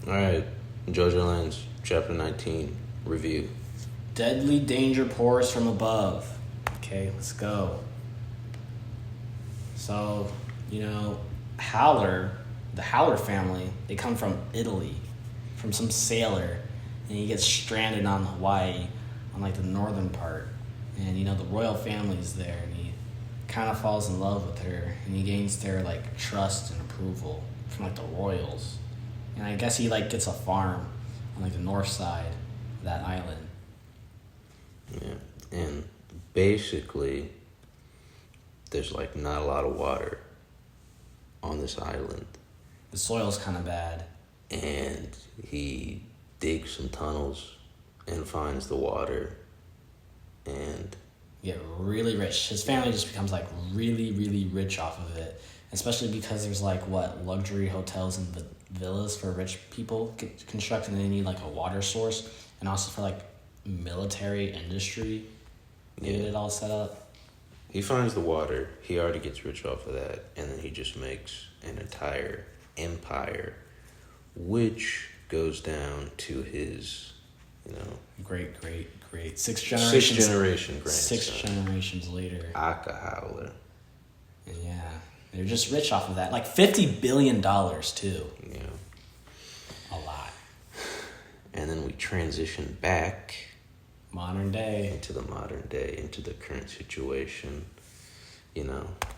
Alright, JOJOLands, Chapter 19, review. Deadly danger pours from above. Okay, let's go. So, the Howler family, they come from Italy, from some sailor, and he gets stranded on Hawaii, on like the northern part. And the royal family's there, and he kind of falls in love with her, and he gains their like trust and approval from like the royals. And I guess he like gets a farm on like the north side of that island. Yeah, and basically, there's like not a lot of water on this island. The soil's kind of bad. And he digs some tunnels and finds the water and get really rich. His family just becomes like really, really rich off of it, especially because there's like luxury hotels and villas for rich people get constructed, and they need like a water source, and also for like military industry, get it all set up. He finds the water, he already gets rich off of that, and then he just makes an entire empire, which goes down to his, great six generations grandson. 6 generations later, Aka Howler. And yeah, they're just rich off of that, like $50 billion too. Yeah, a lot. And then we transition back modern day, into the current situation. You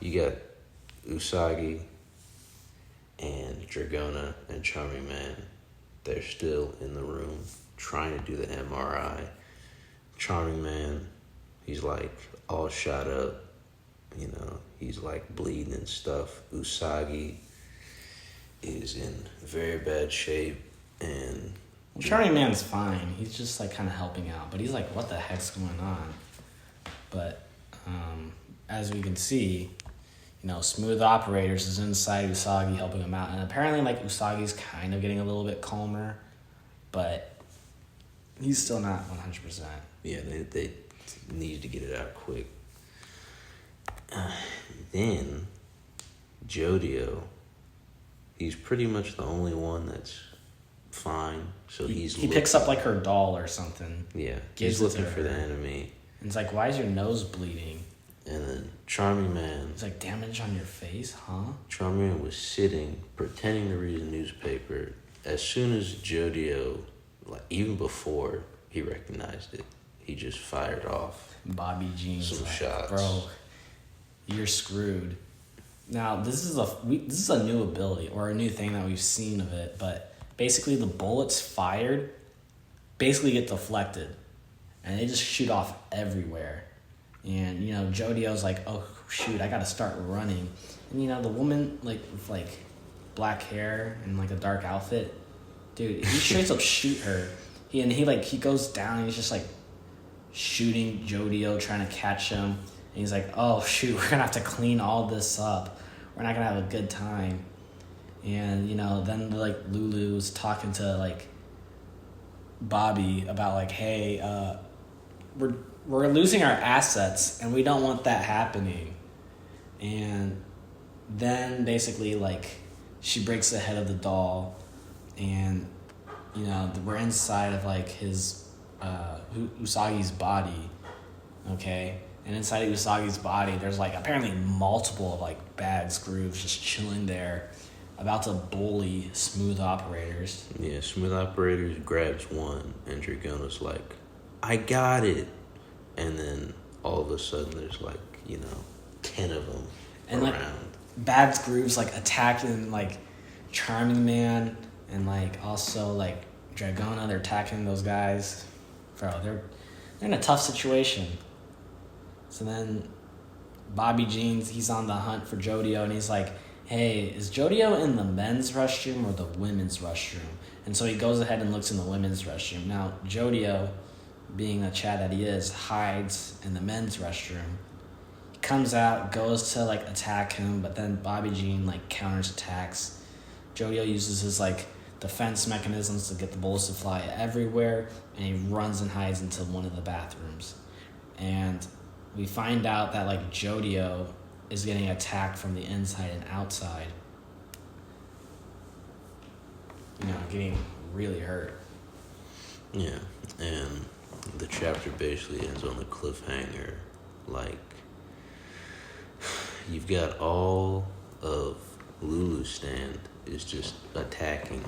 got Usagi and Dragona and Charming Man. They're still in the room trying to do the MRI. Charming Man, he's like all shot up. He's like bleeding and stuff. Usagi is in very bad shape, and Charming Man's fine. He's just like kind of helping out, but he's like, what the heck's going on? But as we can see, Smooth Operators is inside Usagi helping him out, and apparently like Usagi's kind of getting a little bit calmer, but he's still not 100%. Yeah, they need to get it out quick. Then Jodio, he's pretty much the only one that's fine. So he picks up like her doll or something. Yeah, he's looking for the enemy. And it's like, why is your nose bleeding? And then Charming Man. It's like, damage on your face, huh? Charming Man was sitting, pretending to read a newspaper. As soon as Jodio, like even before he recognized it, he just fired off Bobby Jean's some shots. Bro, you're screwed. Now, this is a new ability, or a new thing that we've seen of it, but basically the bullets fired basically get deflected, and they just shoot off everywhere. And, Jodio's like, oh, shoot, I gotta start running. And, the woman, like, with, like, black hair and, like, a dark outfit, dude, he straight up shoot her. He goes down, and he's just, like, shooting Jodio, trying to catch him. And he's like, oh, shoot, we're gonna have to clean all this up. We're not gonna have a good time. And, then, like, Lulu's talking to, like, Bobby about, like, hey, we're losing our assets, and we don't want that happening. And then, basically, like, she breaks the head of the doll, and, we're inside of, like, his, Usagi's body, okay? And inside of Usagi's body, there's, like, apparently multiple of, like, bags, grooves just chilling there, about to bully Smooth Operators. Yeah, Smooth Operators grabs one, and Dragona's like, I got it. And then all of a sudden, there's like, 10 of them and around. Like, Babs Groove's like attacking like Charming Man, and like also like Dragona. They're attacking those guys. Bro, they're in a tough situation. So then Bobby Jeans, he's on the hunt for Jodio, and he's like, hey, is Jodio in the men's restroom or the women's restroom? And so he goes ahead and looks in the women's restroom. Now, Jodio, being the Chad that he is, hides in the men's restroom. He comes out, goes to like attack him, but then Bobby Jean like counters attacks. Jodio uses his like defense mechanisms to get the bullets to fly everywhere, and he runs and hides into one of the bathrooms. And we find out that like Jodio is getting attacked from the inside and outside. Getting really hurt. Yeah, and the chapter basically ends on the cliffhanger. Like, you've got all of Lulu's stand is just attacking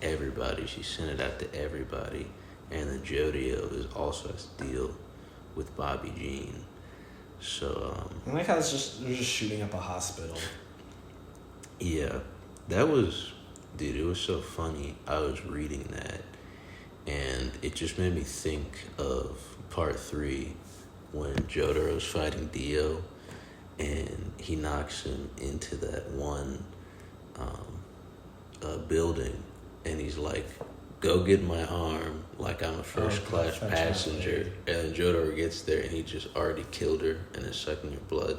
everybody. She sent it out to everybody. And then Jodio is also has to deal with Bobby Jean. So, I like how they're just shooting up a hospital. yeah, that was, dude, it was so funny. I was reading that, and it just made me think of part 3 when Jotaro's fighting Dio, and he knocks him into that one building, and he's like, go get my arm like I'm a first-class passenger. And then Jotaro gets there, and he just already killed her and is sucking her blood.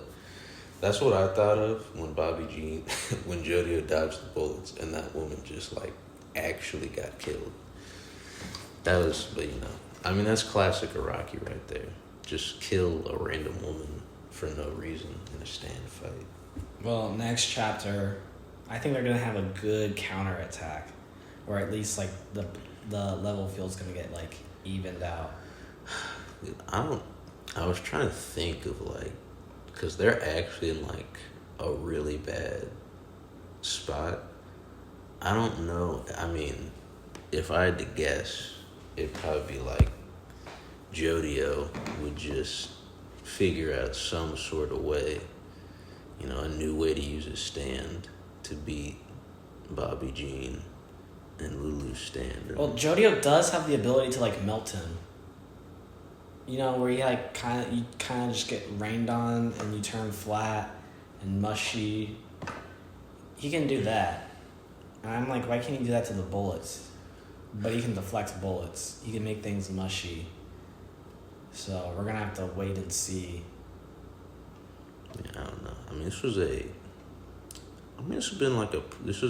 That's what I thought of when Bobby Jean, when Jodio dodged the bullets, and that woman just, like, actually got killed. That was, but I mean, that's classic Araki right there. Just kill a random woman for no reason in a stand fight. Well, next chapter, I think they're going to have a good counterattack. Or at least, like, the level field's going to get, like, evened out. I was trying to think of, like, because they're actually in, like, a really bad spot. I don't know. I mean, if I had to guess, it'd probably be, like, Jodio would just figure out some sort of way, a new way to use his stand to beat Bobby Jean and Lulu's stand. Well, Jodio does have the ability to, like, melt him. Where you like kind of just get rained on and you turn flat and mushy. He can do that. And I'm like, why can't he do that to the bullets? But he can deflect bullets. He can make things mushy. So we're gonna have to wait and see. Yeah, I don't know. I mean, this was a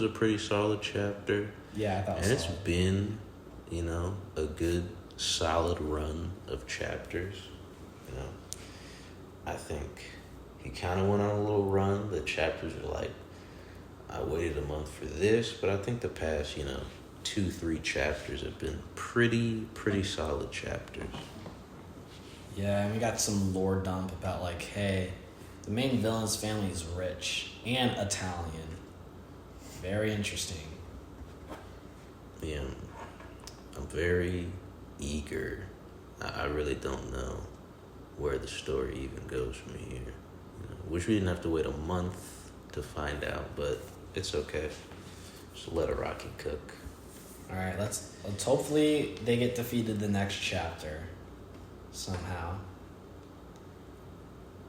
pretty solid chapter. Yeah, I thought so. And it's been, a good solid run of chapters. I think he kind of went on a little run. The chapters are like, I waited a month for this, but I think the past, 2-3 chapters have been pretty solid chapters. Yeah, and we got some lore dump about, like, hey, the main villain's family is rich and Italian. Very interesting. Yeah, I'm very eager. I really don't know where the story even goes from here. Wish we didn't have to wait a month to find out, but it's okay. Just let Araki cook. All right, let's hopefully they get defeated the next chapter somehow.